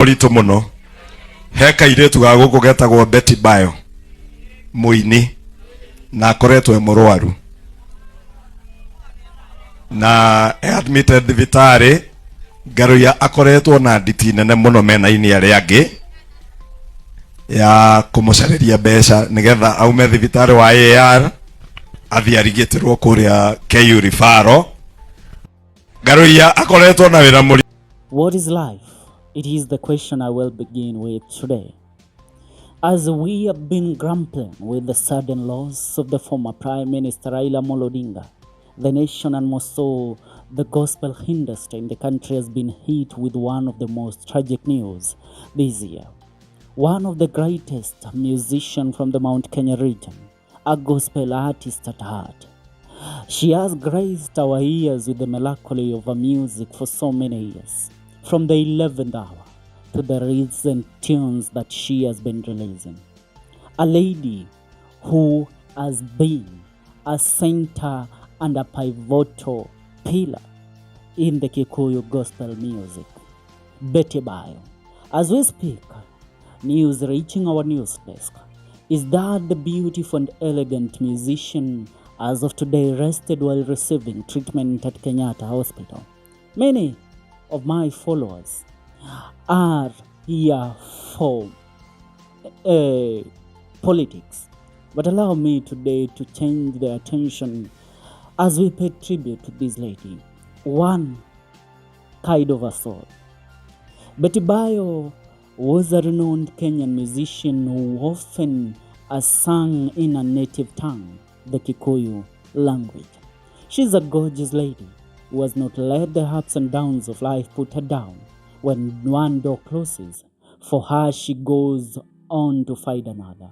Rito muno heka iretu ga guku getagwo Betty Bayo muini na akoretwo emurwaru na admitted thibitari ngaruya akoretwo na nditi nene muno mena-ini aria angi ya kumucariria mbeca nigetha aume thibitari wa AR athie arigitirwo kuria KU Rifaro. Ngaruya akoretwo na wira muri. What is life? It is the question I will begin with today. As we have been grappling with the sudden loss of the former Prime Minister Raila Amolo Odinga, the nation and more so the gospel industry in the country has been hit with one of the most tragic news this year. One of the greatest musicians from the Mount Kenya region, a gospel artist at heart. She has graced our ears with the melancholy of her music for so many years, from the 11th hour to the recent tunes that she has been releasing. A lady who has been a center and a pivotal pillar in the Kikuyu gospel music, Betty Bayo. As we speak, news reaching our news desk is that the beautiful and elegant musician as of today rested while receiving treatment at Kenyatta Hospital. Many of my followers are here for politics, but allow me today to change the attention as we pay tribute to this lady, one kind of a soul. Betty Bayo was a renowned Kenyan musician who often has sung in a native tongue, the Kikuyu language. She's a gorgeous lady who has not let the ups and downs of life put her down. When one door closes, for her she goes on to find another.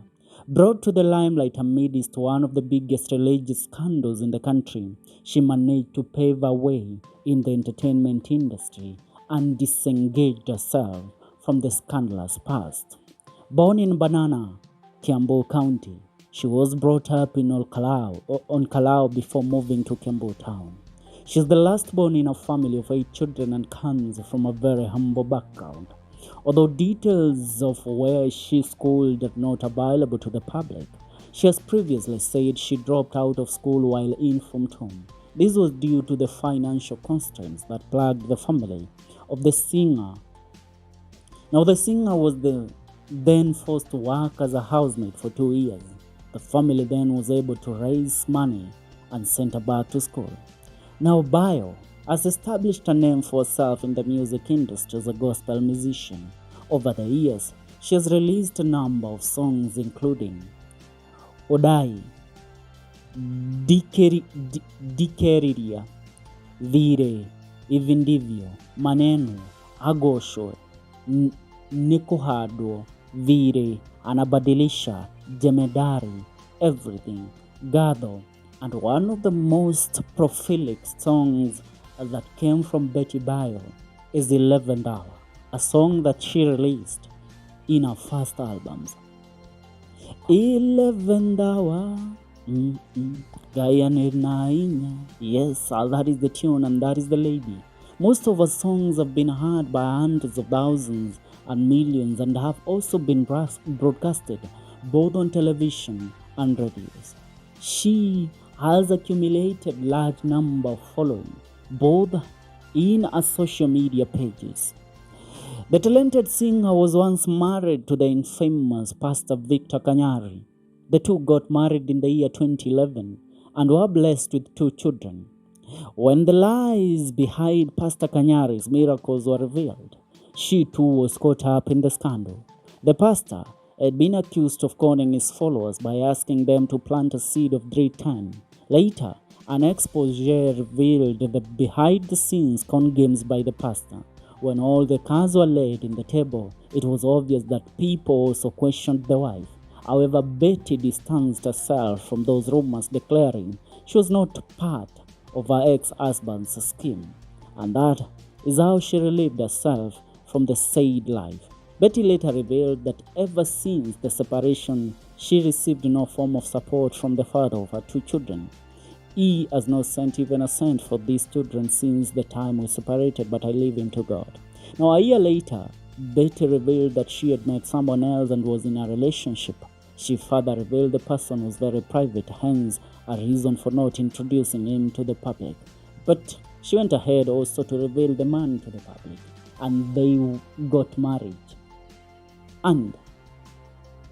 Brought to the limelight amidst one of the biggest religious scandals in the country, she managed to pave her way in the entertainment industry and disengaged herself from the scandalous past. Born in Banana, Kiambu County, she was brought up in Kalau before moving to Kiambu Town. She's the last born in a family of 8 children and comes from a very humble background. Although details of where she schooled are not available to the public, she has previously said she dropped out of school while in from home. This was due to the financial constraints that plagued the family of the singer. Now, the singer was then forced to work as a housemaid for 2 years. The family then was able to raise money and sent her back to school. Now, Bayo has established a name for herself in the music industry as a gospel musician. Over the years, she has released a number of songs including Odai, Dikeriria, Vire, Ivindivyo, Maneno, Agosho, Nikuhado, Vire, Anabadilisha, Jemedari, Everything, Gado, and one of the most prolific songs that came from Betty Bayo is 11th Hour, a song that she released in her first albums. 11th Hour, yes, that is the tune and that is the lady. Most of her songs have been heard by hundreds of thousands and millions and have also been broadcasted both on television and radios. She has accumulated large number of following both in her social media pages. The talented singer was once married to the infamous Pastor Victor Kanyari. The two got married in the year 2011 and were blessed with 2 children. When the lies behind Pastor Kanyari's miracles were revealed, she too was caught up in the scandal. The pastor had been accused of conning his followers by asking them to plant a seed of 310. Later, an exposure revealed the behind-the-scenes con games by the pastor. When all the cards were laid in the table, it was obvious that people also questioned the wife. However, Betty distanced herself from those rumors, declaring she was not part of her ex-husband's scheme. And that is how she relieved herself from the said life. Betty later revealed that ever since the separation, she received no form of support from the father of her 2 children. He has not sent even a cent for these children since the time we separated, but I leave him to God. Now, a year later, Betty revealed that she had met someone else and was in a relationship. She further revealed the person was very private, hence a reason for not introducing him to the public. But she went ahead also to reveal the man to the public, and they got married. And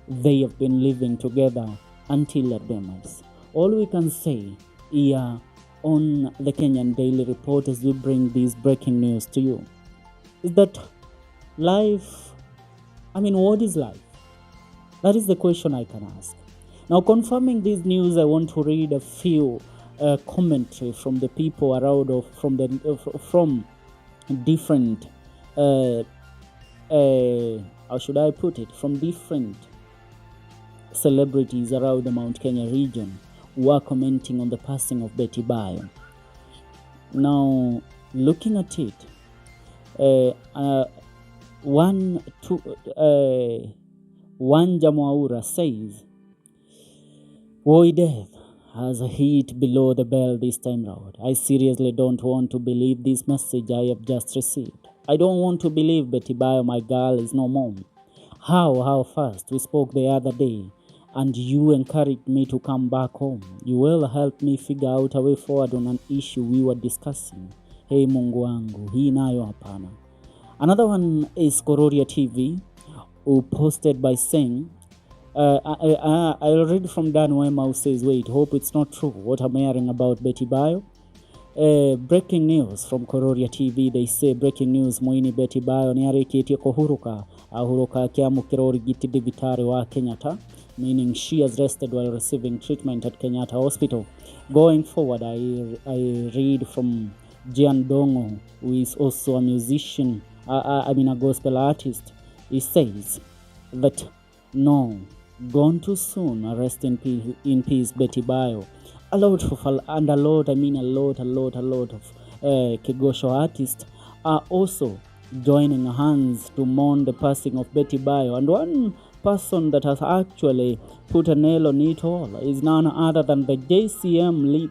they have been living together until their demise. All we can say here on the Kenyan Daily Report as we bring this breaking news to you is that life, what is life? That is the question I can ask. Now, confirming this news, I want to read a few commentary from the people around, from different, how should I put it, from different celebrities around the Mount Kenya region who are commenting on the passing of Betty Bayo. Now, looking at it, one Jamwaura says, "Why death has hit below the bell this time round. I seriously don't want to believe this message I have just received. I don't want to believe Betty Bayo, my girl, is no more. How fast. We spoke the other day and you encouraged me to come back home. You will help me figure out a way forward on an issue we were discussing. Hey Mungu wangu, hii nayo hapana." Another one is Kororia TV, who posted by saying, I'll read from Dan Wema, who says, "Wait, hope it's not true what I'm hearing about Betty Bayo." Breaking news from Kororia TV, they say, breaking news, Moini Betty Bayo niarikitie kuhuruka akiamukira urigiti divitari wa Kenyatta, meaning she has rested while receiving treatment at Kenyatta Hospital. Going forward, I read from Jian Dongo, who is also a musician, a gospel artist. He says that, "No, gone too soon. Rest in peace, Betty Bayo." A lot of Kigooco artists are also joining hands to mourn the passing of Betty Bayo. And one person that has actually put a nail on it all is none other than the JCM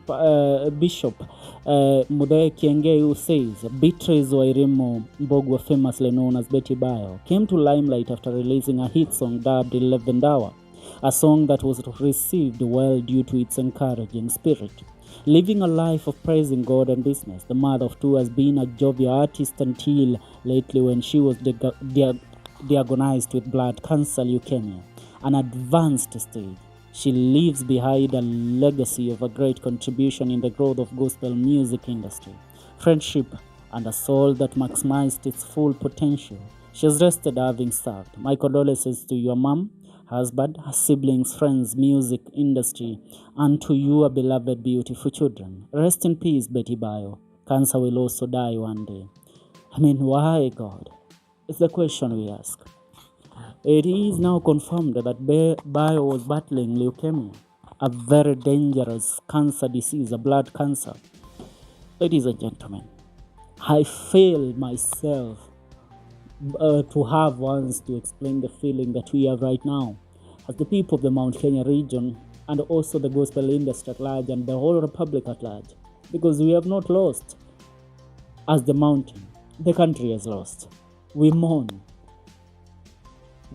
Bishop Muthee Kiengei, who says Beatrice Wairimu Mbogwa, famously known as Betty Bayo, came to limelight after releasing a hit song dubbed 11th Hour, a song that was received well due to its encouraging spirit. Living a life of praising God and business, the mother of two has been a jovial artist until lately, when she was diagnosed with blood cancer leukemia, an advanced stage. She leaves behind a legacy of a great contribution in the growth of gospel music industry, friendship, and a soul that maximized its full potential. She has rested having served. My condolences to your mom, husband, siblings, friends, music industry, and to your beloved beautiful children. Rest in peace, Betty Bayo. Cancer will also die one day. Why, God? It's the question we ask. It is now confirmed that Bayo was battling leukemia, a very dangerous cancer disease, a blood cancer. Ladies and gentlemen, I fail myself to have once to explain the feeling that we have right now as the people of the Mount Kenya region, and also the gospel industry at large, and the whole republic at large, because we have not lost as the mountain, the country has lost. We mourn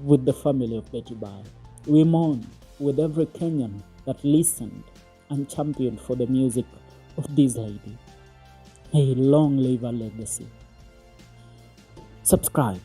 with the family of Betty Bayo. We mourn with every Kenyan that listened and championed for the music of this lady. May long live her legacy. Subscribe,